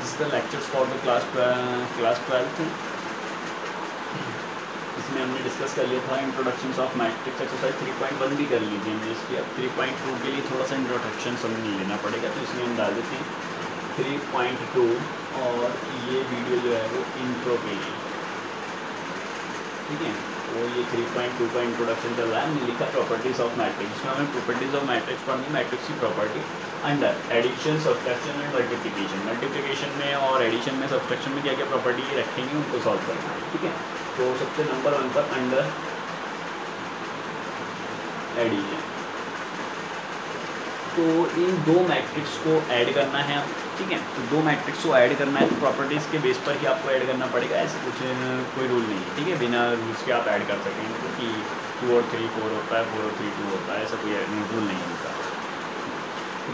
This the lectures for the class 12th। इसमें हमने discuss कर लिया था इंट्रोडक्शन ऑफ मैट्रिक्स, एक्सरसाइज 3.1 भी कर ली थी हमने इसकी। अब 3.2 के लिए थोड़ा सा इंट्रोडक्शन हमें लेना पड़ेगा, तो इसमें हम डाल देते हैं 3.2 और ये वीडियो जो है वो इंट्रो के लिए, ठीक है। तो ये 3.2 का इंट्रोडक्शन चल रहा है। हमने लिखा प्रॉपर्टीज़ ऑफ मैट्रिक्स, इसमें हमें प्रॉपर्टीज़ ऑफ मैट्रिक्स पढ़नी, मैट्रिक्स की property under addition, subtraction and multiplication. Multiplication में और एडिशन में, सब्ट्रैक्शन में क्या क्या प्रॉपर्टी रखेंगे उनको सॉल्व करना है, ठीक है। तो सबसे नंबर 1 पर अंडर एडिशन, तो इन दो मैट्रिक्स को ऐड करना है, ठीक है। तो दो मैट्रिक्स को ऐड करना है तो प्रॉपर्टीज़ के बेस पर ही आपको ऐड करना पड़ेगा, ऐसे कुछ कोई रूल नहीं है, ठीक है। बिना रूल्स के आप ऐड कर सकेंगे, तो कि 2 और 3 4 होता है, 4 और 3 2 होता है, ऐसा कोई रूल नहीं होता।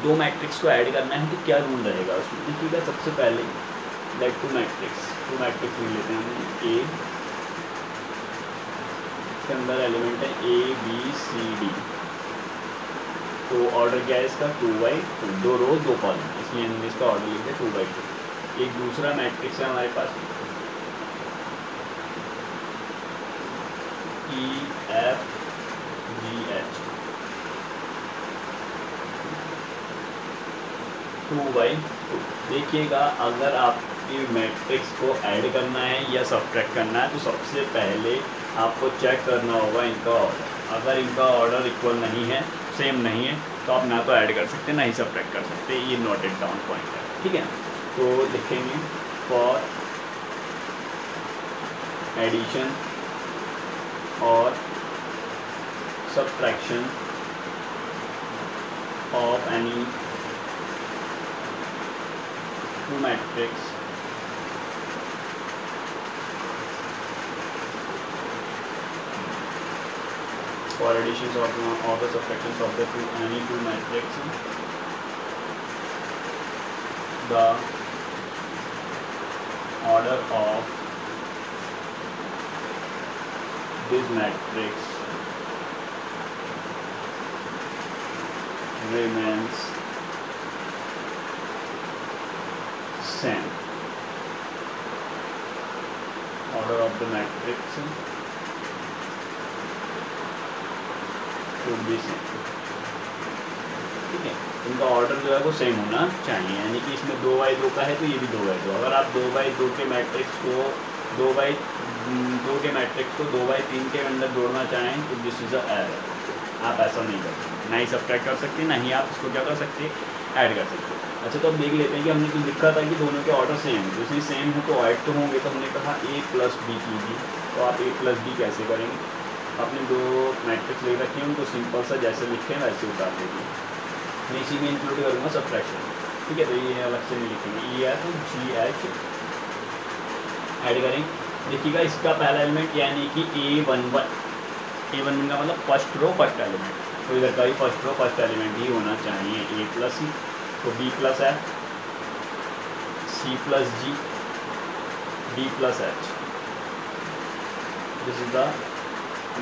दो मैट्रिक्स को ऐड करना है तो क्या रूल रहेगा उसमें, देखिएगा। सबसे पहले लाइक टू मैट्रिक्स ले लेते हैं हम। ए के अंदर एलिमेंट है A B C D, तो ऑर्डर क्या है इसका 2/2, 2 रो 2 कॉलम, इसलिए हमने इसका ऑर्डर लिख दिया 2/2। एक दूसरा मैट्रिक्स है हमारे पास E F G H, 2/2। देखिएगा, अगर आप मैट्रिक्स को ऐड करना है या सब्ट्रैक्ट करना है तो सबसे पहले आपको चेक करना होगा इनका ऑर्डर। अगर इनका ऑर्डर इक्वल नहीं है, सेम नहीं है, तो आप ना तो ऐड कर सकते ना ही सब्ट्रैक्ट कर सकते। ये नोटेड डाउन पॉइंट है, ठीक है। तो लिखेंगे फॉर एडिशन और subtraction of any two matrix for additions of the subtractions of the any two matrix, the order of this matrix remains same. Order of the matrix should be same, ठीक है। इनका order जो है वो same होना चाहिए, यानी कि इसमें 2/2 का है तो ये भी 2/2। अगर आप 2/2 के मैट्रिक्स को 2/2 के मैट्रिक्स को 2/3 के अंदर जोड़ना चाहें तो दिस इज़ अ एरर। आप ऐसा नहीं कर सकते, ना ही सब्ट्रैक्ट कर सकते, ना ही आप इसको क्या कर सकते, ऐड कर सकते। अच्छा, तो अब देख लेते हैं कि हमने तो लिखा था कि दोनों के ऑर्डर सेम है, तो इसमें सेम है तो ऐड तो होंगे। तो हमने कहा A + B कीजिए, तो आप A + B कैसे करेंगे। आपने दो मैट्रिक्स ले रखे हैं, उनको सिंपल सा जैसे लिखे हैं वैसे उतार दीजिए। मैं इसी में इंक्लूड करूँगा सब्ट्रैक्शन, ठीक है। तो ये अलग से नहीं लिखेंगे, EF GH ऐड करें। देखिएगा, इसका पहला एलिमेंट यानी कि A11 का मतलब फर्स्ट रो फर्स्ट एलिमेंट, तो इधर का भी फर्स्ट रो फर्स्ट एलिमेंट ही होना चाहिए A + C, तो B + F C + G D + H, this is the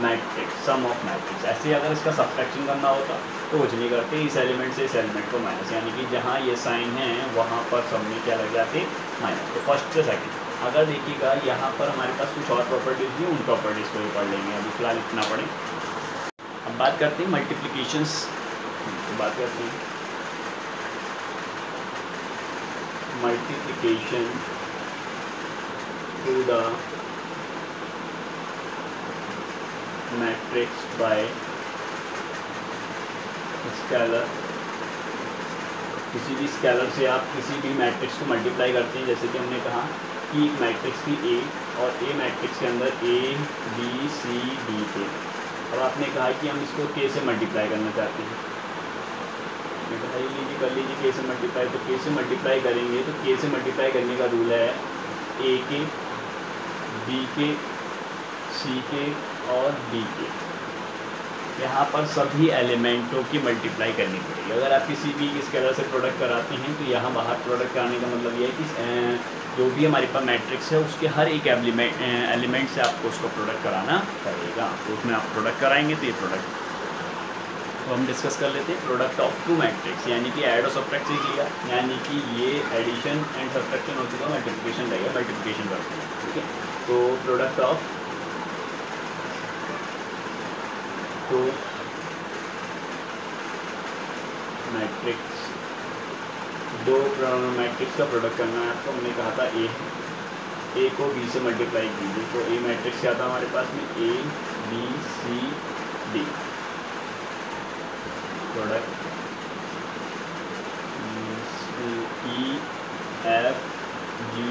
matrix, sum of matrix. ऐसे अगर इसका सब्ट्रैक्शन करना होता तो कुछ नहीं करते, इस एलिमेंट से इस एलिमेंट को माइनस, यानी कि जहाँ ये साइन है वहाँ पर सब में क्या लग जाते, माइनस। तो फर्स्ट से सेकंड। अगर देखिएगा यहाँ पर हमारे पास कुछ और प्रॉपर्टीज़ भी, उन प्रॉपर्टीज़ को भी पढ़ लेंगे, अभी फिलहाल इतना पढ़ें। अब बात करते हैं मल्टीप्लिकेशंस, तो बात करते हैं multiplication to the matrix by scalar. किसी भी स्केलर से आप किसी भी मैट्रिक्स को मल्टीप्लाई करते हैं, जैसे कि हमने कहा कि एक मैट्रिक्स की A और A मैट्रिक्स के अंदर A B C D थे। और आपने कहा कि हम इसको K से मल्टीप्लाई करना चाहते हैं, बताइए लीजिए, कर लीजिए K से मल्टीप्लाई। तो K से मल्टीप्लाई करेंगे तो K से मल्टीप्लाई करने का रूल है A के, B के, C के और D के। यहाँ पर सभी एलिमेंटों की मल्टीप्लाई करनी पड़ेगी। अगर आप किसी भी स्केलर से प्रोडक्ट कराते हैं तो यहाँ बाहर प्रोडक्ट कराने का मतलब ये है कि जो भी हमारे पास मैट्रिक्स है उसके हर एक एलिमेंट से आपको उसको प्रोडक्ट कराना पड़ेगा। तो उसमें आप प्रोडक्ट कराएंगे तो ये प्रोडक्ट तो हम डिस्कस कर लेते हैं प्रोडक्ट ऑफ टू मैट्रिक्स, यानी कि ऐड और सब्ट्रैक्ट सीख लिया, यानी कि ये एडिशन एंड सब्ट्रैक्शन हो चुका, मल्टीप्लिकेशन रहेगा, मल्टीप्लिकेशन करते हैं, ठीक है। तो प्रोडक्ट ऑफ टू मैट्रिक्स, दो मैट्रिक्स का प्रोडक्ट करना है आपको। हमने कहा था ए को बी से मल्टीप्लाई कीजिए, तो ए मैट्रिक्स क्या था हमारे पास में, A B C D, product E F G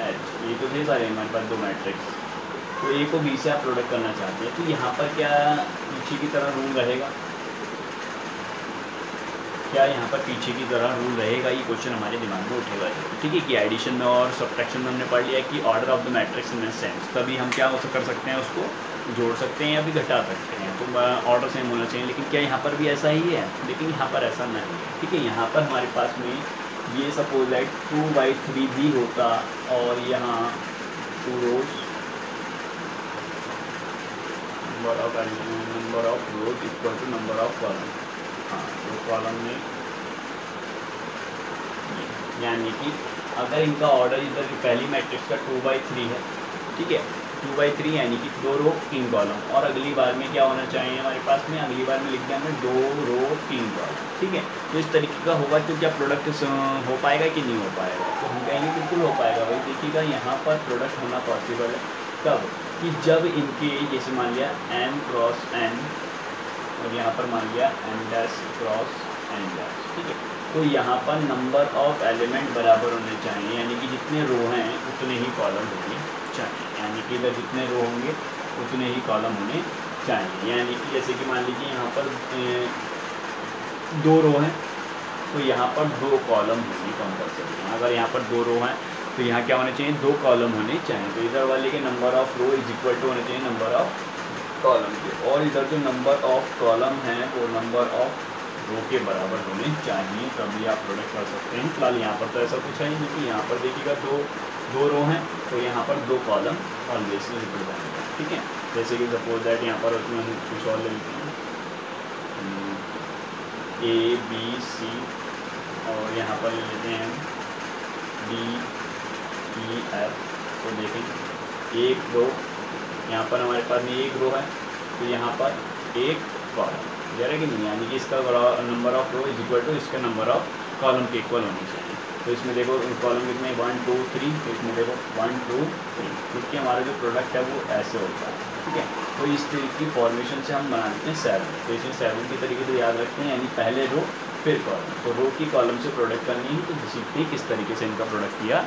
H, ये तो थे सारे हमारे पास दो मैट्रिक्स। तो ए को बी से आप प्रोडक्ट करना चाहते हैं, तो यहाँ पर क्या पीछे की तरह रूल रहेगा, क्या यहाँ पर पीछे की तरह रूल रहेगा, ये क्वेश्चन हमारे दिमाग में उठेगा, ठीक है। कि एडिशन में और सब्ट्रैक्शन में हमने पढ़ लिया कि order of the matrix in sense, तभी हम क्या कर सकते हैं, उसको जोड़ सकते हैं या भी घटा सकते हैं, तो ऑर्डर सेम होना चाहिए। लेकिन क्या यहाँ पर भी ऐसा ही है, लेकिन यहाँ पर ऐसा नहीं है, ठीक है। यहाँ पर हमारे पास में ये सपोज दैट 2/3 भी होता और यहाँ 2 rows, number of rows equal to number of columns, हाँ तो कॉलम में, यानी कि अगर इनका ऑर्डर इधर पहली मैट्रिक्स का 2/3 है, ठीक है, 2/3 यानी कि 2 रो 3 कॉलम, और अगली बार में क्या होना चाहिए हमारे पास में, अगली बार में लिख दिया हमने 2 रो 3 कॉलम, ठीक है। तो इस तरीके का होगा तो क्या प्रोडक्ट हो पाएगा कि नहीं हो पाएगा, तो हम कहेंगे बिल्कुल हो पाएगा भाई। देखिएगा यहाँ पर प्रोडक्ट होना पॉसिबल है कब, कि जब इनके जैसे मान लिया n क्रॉस n और यहाँ पर मान लिया n dash cross n dash, ठीक है। तो यहाँ पर नंबर ऑफ एलिमेंट बराबर होने चाहिए, यानी कि जितने रो हैं उतने ही कॉलम होने चाहिए, यानी कि इधर जितने रो होंगे उतने ही कॉलम होने चाहिए। यानी कि जैसे कि मान लीजिए यहाँ पर 2 रो हैं, तो यहाँ पर 2 कॉलम होने कंपल्सरी। अगर यहाँ पर 2 रो हैं तो यहाँ क्या होने चाहिए, 2 कॉलम होने चाहिए। तो इधर वाले के number of row is equal to होने चाहिए नंबर ऑफ कॉलम के, और इधर जो नंबर ऑफ कॉलम है वो नंबर ऑफ रो के बराबर होने चाहिए, तभी आप प्रोडक्ट कर सकते हैं। फिलहाल यहाँ पर तो ऐसा कुछ है नहीं, कि यहाँ पर देखिएगा 2 रो हैं तो यहाँ पर 2 कॉलम ऑलवेज रिप्रेजेंट है, ठीक है। जैसे कि सपोज दैट यहाँ पर उसमें हम कुछ और ले लेते हैं, ए बी सी, और यहाँ पर ले लेते हैं डी ई एफ। तो देखें एक रो, यहाँ पर हमारे पास में एक रो है, तो यहाँ पर एक कॉलम, जरा कि नहीं, यानी कि इसका number of row is equal to इसका नंबर ऑफ कॉलम के इक्वल होनी चाहिए। तो इसमें देखो कॉलम कितने 1 2 3, तो इसमें देखो 1 2 3, क्योंकि हमारा जो प्रोडक्ट है वो ऐसे होता है, ठीक है। तो इस तरीके की फॉर्मेशन से हम बना देते हैं 7, तो इसमें 7 के तरीके से याद रखते हैं, यानी पहले रो फिर कॉलम। तो रो की कॉलम से प्रोडक्ट करनी है, तो सीखते हैं किस तरीके से इनका प्रोडक्ट किया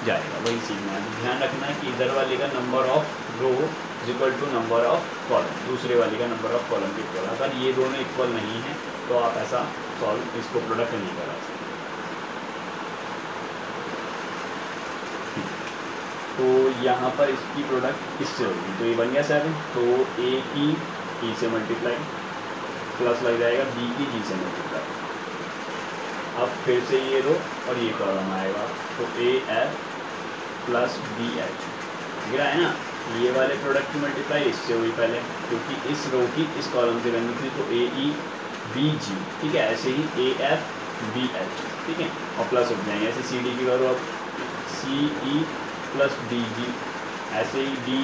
जाएगा, वही सीखना है। ध्यान रखना है कि इधर वाले का number of row is equal to number of column, दूसरे वाले का नंबर ऑफ कॉलम के इक्वल। अगर ये दोनों इक्वल नहीं है तो आप ऐसा सॉल्व इसको प्रोडक्ट नहीं करा सकते। तो यहाँ पर इसकी प्रोडक्ट इससे होगी, तो ये बन गया 7, तो ए की ई से मल्टीप्लाई प्लस लग जाएगा बी की जी से मल्टीप्लाई, अब फिर से ये रो और ये कॉलम आएगा, तो A F plus B H, दिख रहा है ना। ये वाले प्रोडक्ट की मल्टीप्लाई इससे हुई पहले, क्योंकि इस रो की इस कॉलम से करनी थी, तो ए ई बी जी, ठीक है। ऐसे ही ए एफ बी एच, ठीक है, और प्लस हो जाएंगे। ऐसे सी डी की करो, अब सी ई प्लस डी जी, ऐसे ही D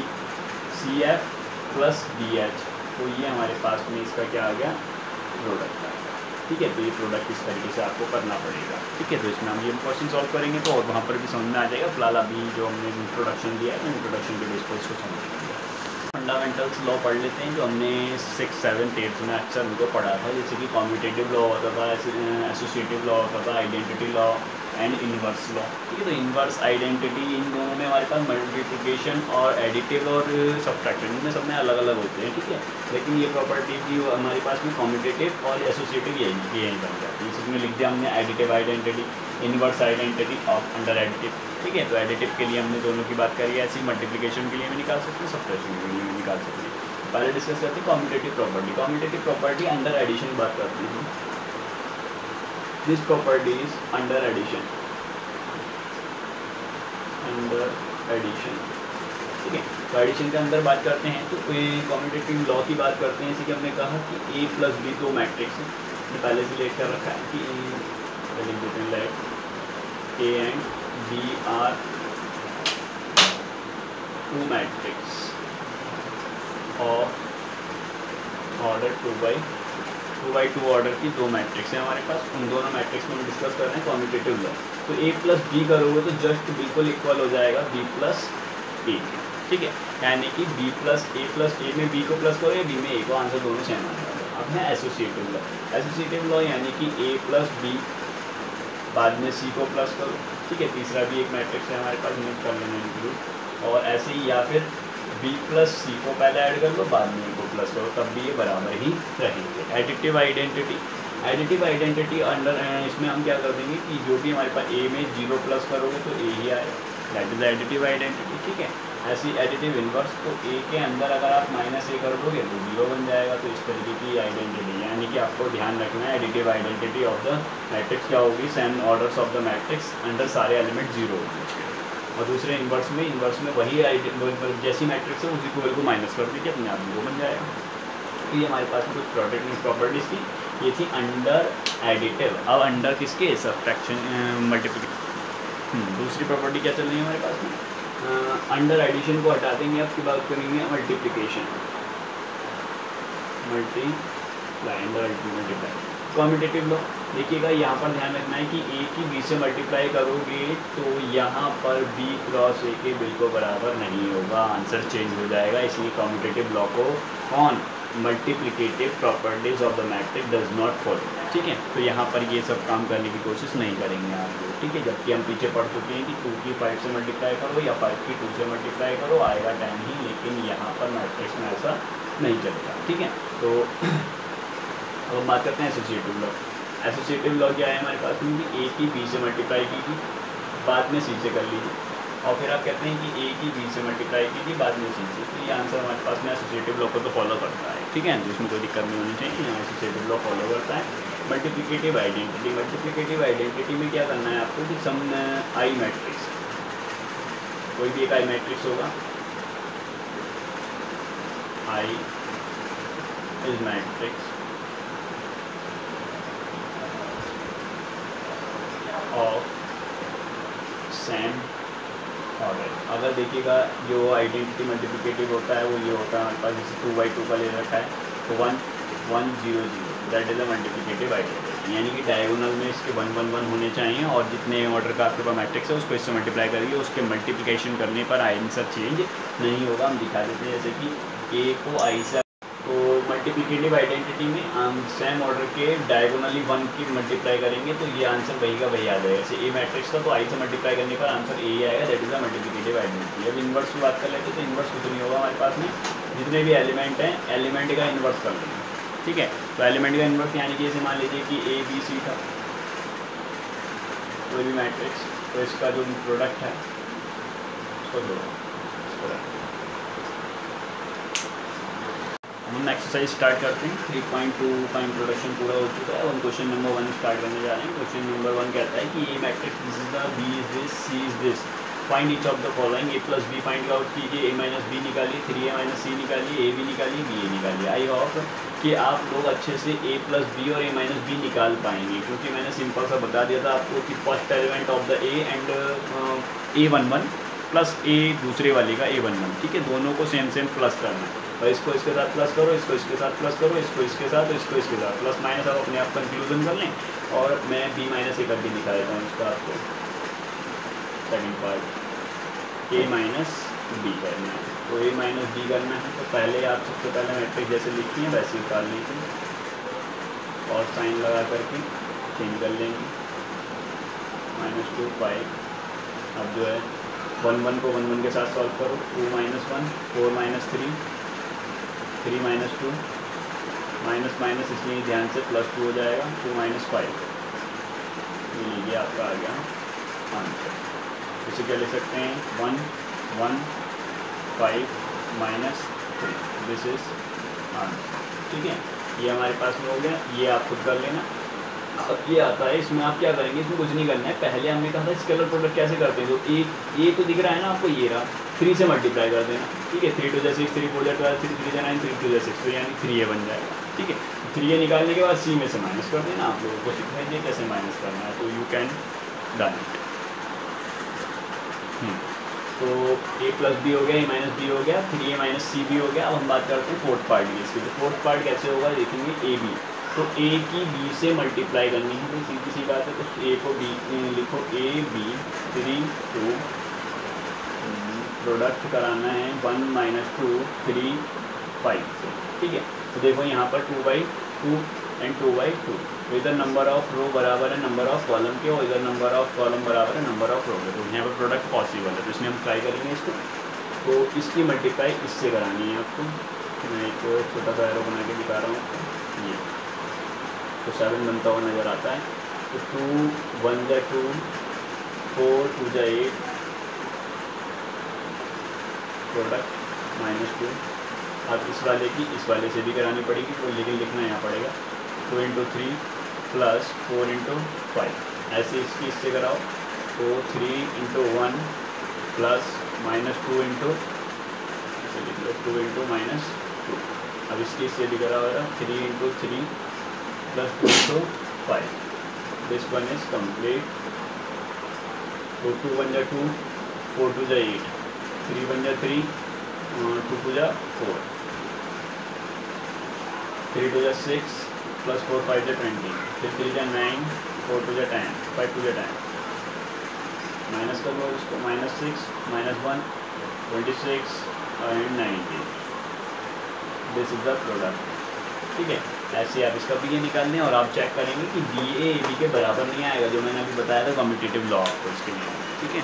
C F plus D H, तो ये हमारे पास में इसका क्या आ गया, प्रोडक्ट आ गया, ठीक है। तो ये प्रोडक्ट इस तरीके से आपको करना पड़ेगा, ठीक है। तो इसमें हम ये क्वेश्चन सॉल्व करेंगे तो और वहाँ पर भी समझ में आ जाएगा। फिलहाल अभी जो हमने इंट्रोडक्शन दिया है, इंट्रोडक्शन के बेस पर इसको समझेंगे। फंडामेंटल्स लॉ पढ़ लेते हैं जो हमने 6, 7, 8 में अक्सर उनको पढ़ा था, जैसे कि कॉम्यूटेटिव लॉ होता था, एसोसिएटिव लॉ होता था, identity law and inverse law, ठीक है। तो इन्वर्स आइडेंटिटी इन दोनों में हमारे पास मल्टीप्लिकेशन और एडिटिव और सब्ट्रैक्शन, इनमें सब में अलग अलग होते हैं, ठीक है। लेकिन ये प्रॉपर्टी भी हमारे पास में कॉम्यूटेटिव और एसोसिएटिव यही बन जाती है। इसमें लिख दिया हमने additive identity, inverse identity of under additive, ठीक है। तो एडिटिव के लिए हमने दोनों की बात करी है, ऐसी मल्टीप्लिकेशन के लिए भी निकाल सकते हैं, सब्ट्रैक्शन के लिए भी निकाल सकते हैं। पहले डिस्कस करते हैं commutative property. Commutative property under addition बात करते हैं। This property is under addition, under addition ठीक है। तो एडिशन के अंदर बात करते हैं तो कम्यूटेटिव लॉ की बात करते हैं। जैसे कि हमने कहा कि ए प्लस बी दो मैट्रिक्स है, पहले से लेकर रखा है कि A and B are two matrix of order 2x2 order की दो मैट्रिक्स है हमारे पास। उन दोनों मैट्रिक्स में हम डिस्कस कर रहे हैं कम्यूटेटिव लॉ। तो ए प्लस बी करोगे तो जस्ट बिल्कुल इक्वल हो जाएगा बी प्लस ए, ठीक है। यानी कि बी प्लस ए में बी को प्लस करो या बी में ए को, आंसर दोनों सेम आने वाला है। अब है एसोसिएटिव लॉ। एसोसिएटिव लॉ यानी कि ए प्लस बी बाद में सी को प्लस करो, ठीक है। तीसरा भी एक मैट्रिक्स है हमारे पास, नोट कर लेना इंक्लूड। और ऐसे ही या फिर बी प्लस सी को पहले ऐड कर लो, बाद में ए को प्लस करो, तब भी ये बराबर ही रहेंगे। एडिटिव आइडेंटिटी अंडर इसमें हम क्या कर देंगे कि जो भी हमारे पास ए में 0 प्लस करोगे तो ए ही आएगा, दैट इज एडिटिव आइडेंटिटी, ठीक है। ऐसी एडिटिव इन्वर्स, तो ए के अंदर अगर आप -a कर दोगे तो 0 बन जाएगा। तो इस तरीके की आइडेंटिटी, यानी कि आपको ध्यान रखना है additive identity of the matrix क्या होगी, same orders of the matrix under सारे एलिमेंट 0 होंगे। और दूसरे इन्वर्स में वही जैसी मैट्रिक्स है उसी को बिल्कुल माइनस कर दीजिए, अपने आप 0 बन जाएगा। तो ये हमारे पास कुछ प्रॉपर्टीज थी, ये थी अंडर एडिटिव। अब अंडर किसके, सब्ट्रैक्शन मल्टीप्लिकेशन। दूसरी प्रॉपर्टी क्या चल रही है हमारे पास में, अंडर एडिशन को हटा देंगे, आपकी बात करेंगे मल्टीप्लिकेशन, मल्टीप्लाई। कम्यूटेटिव लॉ देखिएगा, यहाँ पर ध्यान रखना है कि ए की बी से मल्टीप्लाई करोगे तो यहाँ पर बी क्रॉस ए के बिल्कुल बराबर नहीं होगा, आंसर चेंज हो जाएगा। इसलिए कम्यूटेटिव लॉ को on multiplicative properties of the matrix does not follow, ठीक है। तो यहाँ पर ये सब काम करने की कोशिश नहीं करेंगे आप लोग, ठीक है। जबकि हम पीछे पढ़ चुके हैं कि 2 की 5 से मल्टीप्लाई करो या 5 की 2 से मल्टीप्लाई करो, आएगा 10 ही, लेकिन यहाँ पर मैट्रिक्स में ऐसा नहीं चलेगा, ठीक है। तो अब हम बात करते हैं एसोसिएटिव लॉ। एसोसिएटिव लॉ क्या है हमारे पास में कि ए की बी से मल्टीप्लाई कीजिए, बाद में सी से कर लीजिए, और फिर आप कहते हैं कि ए की बी से मल्टीप्लाई कीजिए, बाद में सी से। तो ये आंसर हमारे पास में एसोसिएटिव लॉ को तो फॉलो करता है, ठीक है, जिसमें कोई दिक्कत नहीं होनी चाहिए, यहाँ एसोसिएटिव लॉ फॉलो करता है। मल्टीप्लिकेटिव आइडेंटिटी में क्या करना है आपको कि सम आई मैट्रिक्स, कोई भी एक आई मैट्रिक्स होगा, I is matrix of same order. अगर देखिएगा जो आइडेंटिटी मल्टीप्लिकेटिव होता है वो ये होता है हमारे पास, जैसे 2/2 का ले रखा है तो 1 1 0 0, that is a multiplicative identity. यानी कि डायगोनल में इसके 1 1 1 होने चाहिए, और जितने ऑर्डर का आपके पास मैट्रिक्स है उसको इससे मल्टीप्लाई करिए, उसके मल्टीप्लिकेशन करने पर आंसर चेंज नहीं होगा। हम दिखा देते हैं जैसे कि ए को आई से, तो मल्टीप्लिकेटिव आइडेंटिटी में हम सेम ऑर्डर के डायगोनली 1 की मल्टीप्लाई करेंगे तो ये आंसर वही का वही आ जाएगा। जैसे ए मैट्रिक्स था तो आई से मल्टीप्लाई करने पर आंसर ए आएगा, that is a multiplicative identity. अब इन्वर्स की बात कर लेते हैं, तो इन्वर्स कुछ नहीं होगा हमारे पास में, जितने भी एलिमेंट हैं एलिमेंट का इन्वर्स कर लेंगे, ठीक है। तो एलिमेंट का इन्वर्स यानी कि जैसे मान लीजिए कि ए बी सी था कोई भी मैट्रिक्स, तो इसका जो प्रोडक्ट है उसको जोड़ो। हम एक्सरसाइज स्टार्ट करते हैं। 3.2 का इंट्रोडक्शन पूरा हो चुका है, हम क्वेश्चन नंबर 1 स्टार्ट करने जा रहे हैं। क्वेश्चन नंबर 1 कहता है कि A matrix this is the, B is this, C is this, find each of the following. A plus B find out कीजिए, ए माइनस बी निकालिए, 3a माइनस सी निकालिए, ए बी निकालिए, बी ए निकालिए। I hope कि आप लोग अच्छे से ए प्लस बी और ए माइनस बी निकाल पाएंगे, क्योंकि मैंने सिंपल सा बता दिया था आपको कि first element of the A and A11 plus A दूसरे वाले का A11, ठीक है। दोनों को सेम सेम प्लस करना है, और इसको इसके साथ प्लस करो, इसको इसके साथ प्लस करो, इसको इसके साथ, इसको इसके साथ प्लस माइनस, आप अपने आप कंक्लूजन कर लें। और मैं b माइनस ए करके दिखा देता हूँ इसका आपको, second part a minus B करना है। तो a माइनस बी करना है तो पहले आप सबसे पहले मैट्रिक्स जैसे लिखती हैं वैसे निकाल लीजिए, और साइन लगा करके चेंज कर लेंगे, -2 5। अब जो है 1 1 को 1 1 के साथ सॉल्व करो, 2 minus 1 4 minus 3 3 minus 2 minus minus इसलिए ध्यान से +2 हो जाएगा, 2 माइनस 5। ये लीजिए आपका आ गया आंसर। इसे क्या लिख सकते हैं, 1 1 5 माइनस 3, दिस इज आंसर, ठीक है। ये हमारे पास में हो गया, ये आप खुद कर लेना। अब ये आता है, इसमें आप क्या करेंगे, इसमें कुछ नहीं करना है। पहले हमने कहा था स्केलर प्रोडक्ट कैसे करते हैं, तो ए तो दिख रहा है ना आपको, ये रहा, 3 से मल्टीप्लाई कर देना, ठीक है। 3 2 जा 6, 3 4 जा 12, 3 3 जा 9, 3 2 जा 6, तो यानी 3a बन जाएगा, ठीक है। 3a निकालने के बाद c में से माइनस कर देना, आप लोगों को सिखाई दिए कैसे माइनस करना है, तो यू कैन डन इट। तो a प्लस बी हो गया, a माइनस बी हो गया, 3a माइनस सी भी हो गया। अब हम बात करते हैं फोर्थ पार्ट की। इसके लिए फोर्थ पार्ट कैसे होगा देखेंगे, ए बी, तो a की b से मल्टीप्लाई करनी है, तो सीधी सी बात है, तो a को b लिखो, a b 3 2, प्रोडक्ट कराना है 1 - 2 3 5 से, ठीक है। तो देखो यहाँ पर 2/2 एंड 2/2, तो इधर नंबर ऑफ रो बराबर है नंबर ऑफ कॉलम के, और इधर नंबर ऑफ कॉलम बराबर है नंबर ऑफ रो के, तो यहाँ पर प्रोडक्ट पॉसिबल है। तो इसमें हम ट्राई करेंगे इसको, तो इसकी मल्टीप्लाई इससे करानी है आपको। मैं एक छोटा सा एरो बना के दिखा रहा हूँ, ये तो 7 बनता हुआ नज़र आता है। तो 2 1 जा 2, 4 2 जा 8, प्रोडक्ट -2। अब इस वाले की इस वाले से भी करानी पड़ेगी, तो लेकिन लिखना यहाँ पड़ेगा 2 × 3 + 4 × 5, ऐसे इसकी इससे कराओ, तो 3 × 1 + -2 × ऐसे लिख लो 2 × -2। अब इसकी इससे भी कराओ 3 × 3 + 2 × 5, दिस वन इज कंप्लीट। तो 2 1 जा 2, 4 2 जा 8, 3 1 जा 3, 2 2 जा 4, 3 2 जा 6 + 4 5 जा 20, फिर 3 जा 9, 4 2 जा 10, 5 2 जा 10, माइनस कर लो इसको, -6 -1 26 and 90, this is the product, ठीक है। ऐसे आप इसका भी ये निकालने और आप चेक करेंगे कि बी ए बी के बराबर नहीं आएगा, जो मैंने अभी बताया था कम्पिटिटिव लॉ आपको इसके लिए, ठीक है।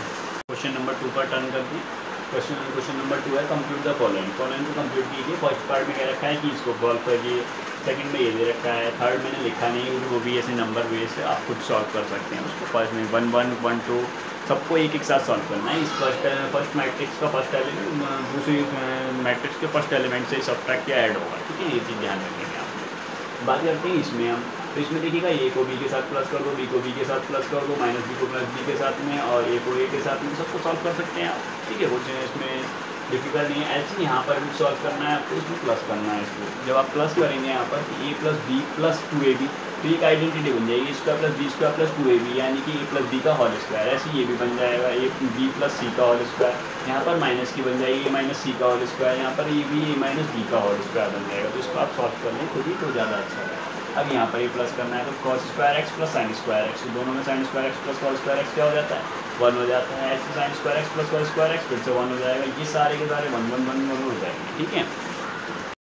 क्वेश्चन नंबर 2 पर टर्न करते हैं। क्वेश्चन नंबर 2 है, कंप्यूट द फॉलोइंग को कंप्यूट कीजिए। फर्स्ट पार्ट में क्या रखा है कि इसको सॉल्व करिए, सेकंड में ये दे रखा है, थर्ड मैंने लिखा नहीं है, वो भी ऐसे नंबर बेस से आप खुद सॉल्व कर सकते हैं उसको। फर्स्ट में 1 1 1 2 सबको एक एक साथ सॉल्व करना है। इस फर्स्ट मैट्रिक्स का फर्स्ट एलिमेंट दूसरी मैट्रिक्स के फर्स्ट एलिमेंट से सब्ट्रैक्ट या ऐड होगा, ठीक है। ये चीज़ ध्यान रखेंगे आप। बात करते हैं इसमें हम, तो इसमें देखिएगा ए को बी के साथ प्लस कर दो, बी को बी के साथ प्लस कर दो, -b को +b के साथ में, और ए को ए के साथ में, सबको सॉल्व कर सकते हैं आप, ठीक है। कुछ इसमें डिफिकल्ट नहीं है। ऐसे यहाँ पर भी सॉल्व करना है आपको, इसमें प्लस करना है इसको। जब आप प्लस करेंगे यहाँ पर a + b + 2ab, तो एक आइडेंटिटी बन जाएगी, a² + b² + 2ab, यानी कि a + b का होल स्क्वायर। ऐसे ये भी बन जाएगा a b + c का होल स्क्वायर, यहाँ पर माइनस की बन जाएगी a - c का होल स्क्वायर, यहाँ पर ये भी a - b का होल स्क्वायर बन जाएगा। तो इसको आप सॉल्व कर लें खुद ही, तो ज़्यादा अच्छा है। अब यहाँ पर ये प्लस करना है, तो cos² x + sin² x, तो दोनों में sin² x + cos² x क्या हो जाता है, 1 हो जाता है। ऐसे sin² x + cos² x फिर से 1 हो जाएगा। ये सारे के सारे 1 1 1 1 हो जाएंगे, ठीक है।